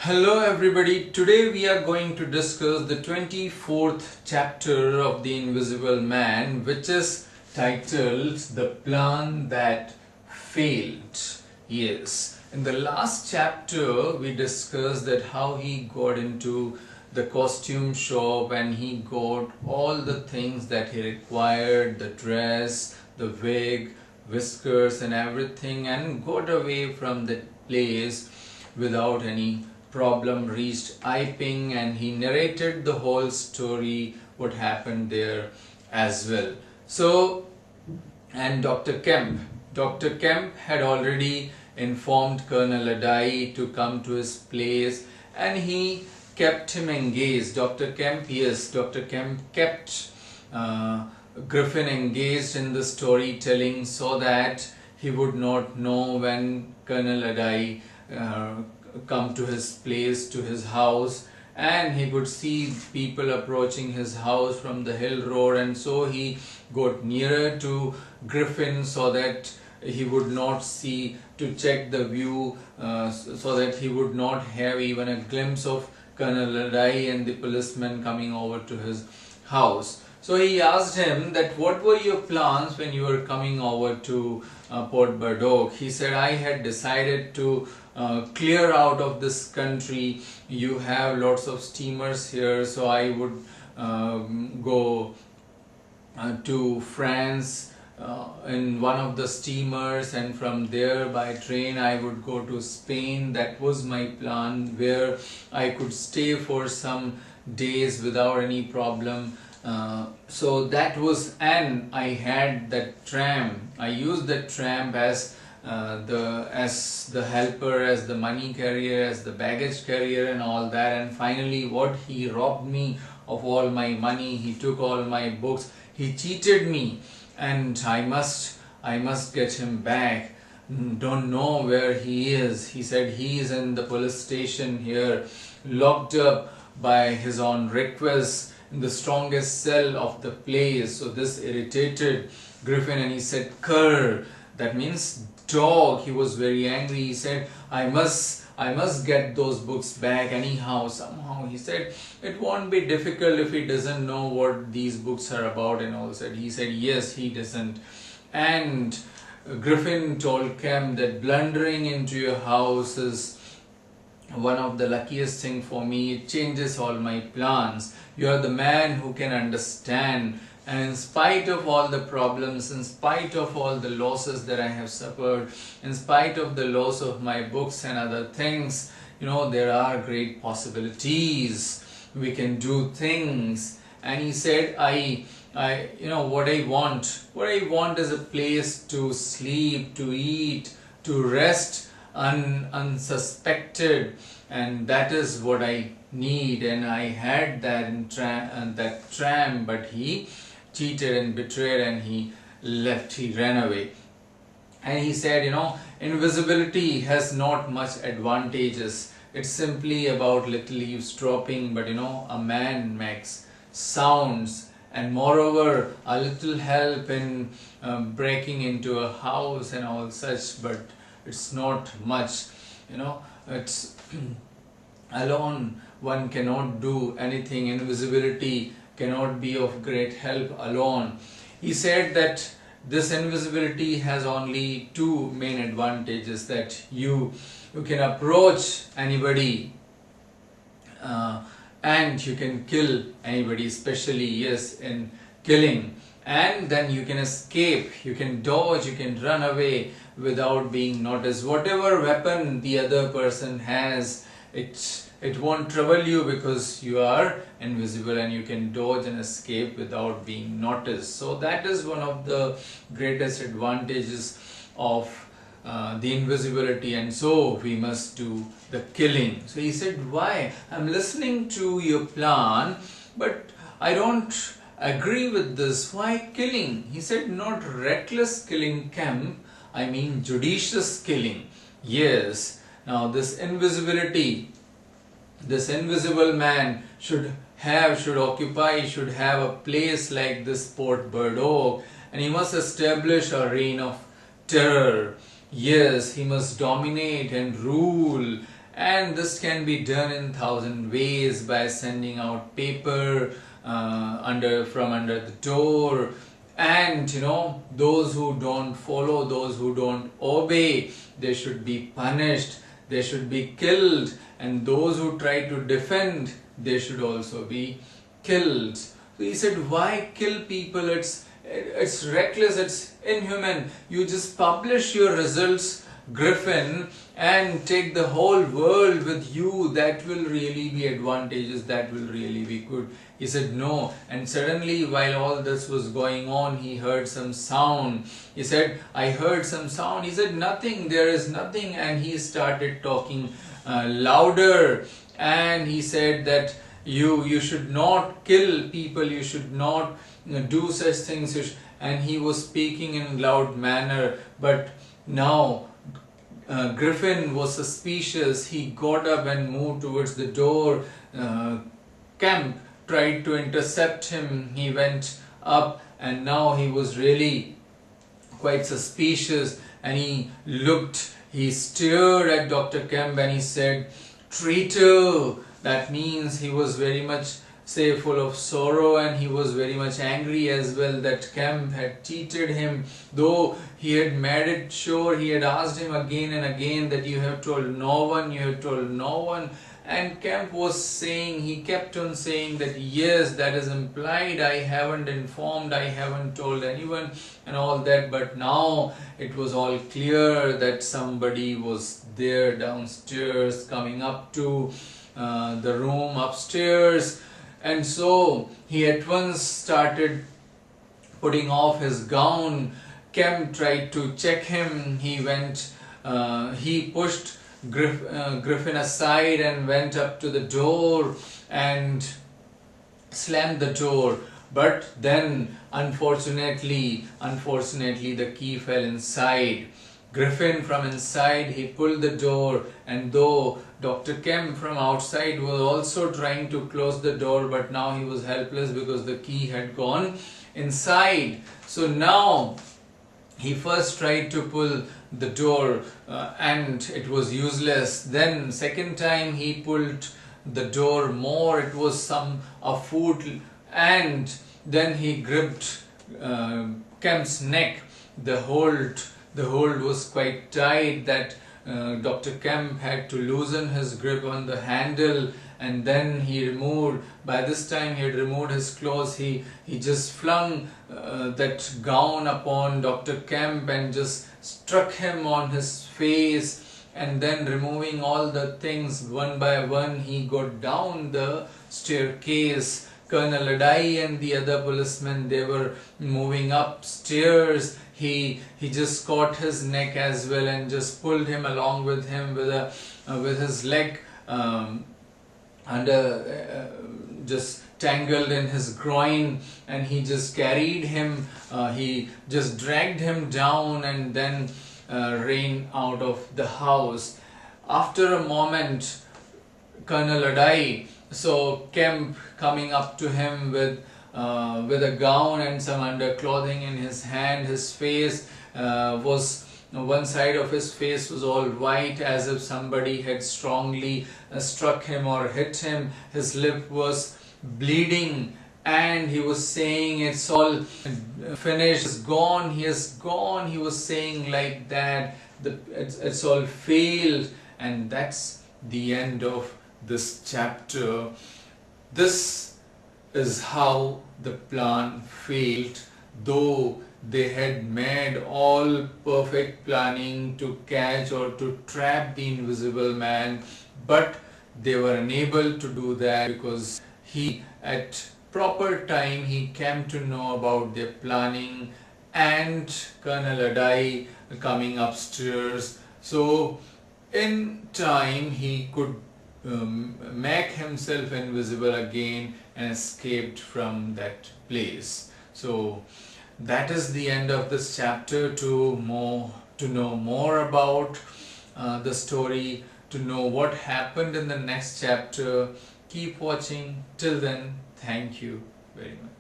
Hello everybody, today we are going to discuss the 24th chapter of The Invisible Man, which is titled The Plan That Failed. Yes, in the last chapter we discussed that how he got into the costume shop and he got all the things that he required, the dress, the wig, whiskers and everything, and got away from the place without any problem, reached Iping, and he narrated the whole story, what happened there as well. So, and Dr. Kemp had already informed Colonel Adai to come to his place, and he kept him engaged. Dr. Kemp kept Griffin engaged in the storytelling so that he would not know when Colonel Adai come to his place, to his house, and he could see people approaching his house from the hill road, and so he got nearer to Griffin so that he would not see, to check the view, so that he would not have even a glimpse of Colonel Adai and the policeman coming over to his house. So he asked him that what were your plans when you were coming over to Port Burdock. He said, I had decided to clear out of this country. You have lots of steamers here, so I would go to France in one of the steamers, and from there by train I would go to Spain. That was my plan, where I could stay for some days without any problem. So that was, and I had that tram. I used that tram as the helper, as the money carrier, as the baggage carrier and all that. And finally, what he robbed me of all my money, he took all my books, he cheated me, and I must get him back. Don't know where he is. He said he is in the police station here, locked up by his own request in the strongest cell of the place. So this irritated Griffin, and he said, "Cur," that means dog. He was very angry. He said, I must get those books back anyhow, somehow. He said, it won't be difficult if he doesn't know what these books are about and all that. He said, yes, he doesn't. And Griffin told Kemp that blundering into your house is one of the luckiest thing for me. It changes all my plans. You are the man who can understand, and in spite of all the problems, in spite of all the losses that I have suffered, in spite of the loss of my books and other things, there are great possibilities. We can do things. And he said, what I want is a place to sleep, to eat, to rest unsuspected, and that is what I need. And I had that in that tram, but he cheated and betrayed, and he left, he ran away. And he said, invisibility has not much advantages. It's simply about little eavesdropping, but a man makes sounds, and moreover a little help in breaking into a house and all such, but it's not much. It's alone one cannot do anything. Invisibility cannot be of great help alone. He said that this invisibility has only two main advantages, that you can approach anybody and you can kill anybody, especially, yes, in killing, and then you can escape, you can dodge, you can run away without being noticed. Whatever weapon the other person has, it won't trouble you because you are invisible, and you can dodge and escape without being noticed. So that is one of the greatest advantages of the invisibility, and so we must do the killing. So he said, why? I'm listening to your plan, but I don't agree with this. Why killing? He said, not reckless killing, Kemp. I mean judicious killing. Yes. Now this invisibility, this invisible man should have a place like this Port Burdock, and he must establish a reign of terror. Yes, he must dominate and rule and this can be done in 1,000 ways by sending out paper from under the door. And those who don't follow, those who don't obey, they should be punished, they should be killed, and those who try to defend, they should also be killed. So he said, why kill people? It's reckless, it's inhuman. You just publish your results, Griffin, and take the whole world with you. That will really be advantageous, that will really be good. He said no, and suddenly while all this was going on, he heard some sound. He said, I heard some sound. He said, nothing, there is nothing. And he started talking louder, and he said that you should not kill people, you should not do such things. And he was speaking in loud manner, but now Griffin was suspicious. He got up and moved towards the door. Kemp tried to intercept him. He went up, and now he was really quite suspicious, and he stared at Dr. Kemp, and he said, traitor. That means he was very much full of sorrow, and he was very much angry as well that Kemp had cheated him, though he had made it sure. He had asked him again and again that you have told no one, you have told no one. And Kemp was saying, he kept on saying that yes, that is implied, I haven't informed, I haven't told anyone and all that. But now it was all clear that somebody was there downstairs coming up to the room upstairs. And so he at once started putting off his gown. Kemp tried to check him. He pushed Griffin aside and went up to the door and slammed the door. But then unfortunately the key fell inside. Griffin from inside, he pulled the door, and though Dr. Kemp from outside was also trying to close the door, but now he was helpless because the key had gone inside. So now he first tried to pull the door and it was useless. Then second time he pulled the door more, it was a foot, and then he gripped Kemp's neck. The hold was quite tight that Dr. Kemp had to loosen his grip on the handle, and then by this time he had removed his clothes. He just flung that gown upon Dr. Kemp and just struck him on his face, and then removing all the things one by one, he got down the staircase. Colonel Adai and the other policemen, they were moving upstairs. He just caught his neck as well and just pulled him along with him with his leg just tangled in his groin, and he just carried him. He just dragged him down and then ran out of the house. After a moment, Colonel Adai saw Kemp coming up to him with a gown and some underclothing in his hand. His face one side of his face was all white, as if somebody had strongly struck him or hit him. His lip was bleeding, and he was saying, it's all finished, it's gone, he is gone. He was saying like that, it's all failed. And that's the end of this chapter. This is how the plan failed, though they had made all perfect planning to catch or to trap the invisible man, but they were unable to do that because at proper time he came to know about their planning and Colonel Adai coming upstairs. So in time he could make himself invisible again and escaped from that place. So that is the end of this chapter. To know more about the story, to know what happened in the next chapter, keep watching. Till then, thank you very much.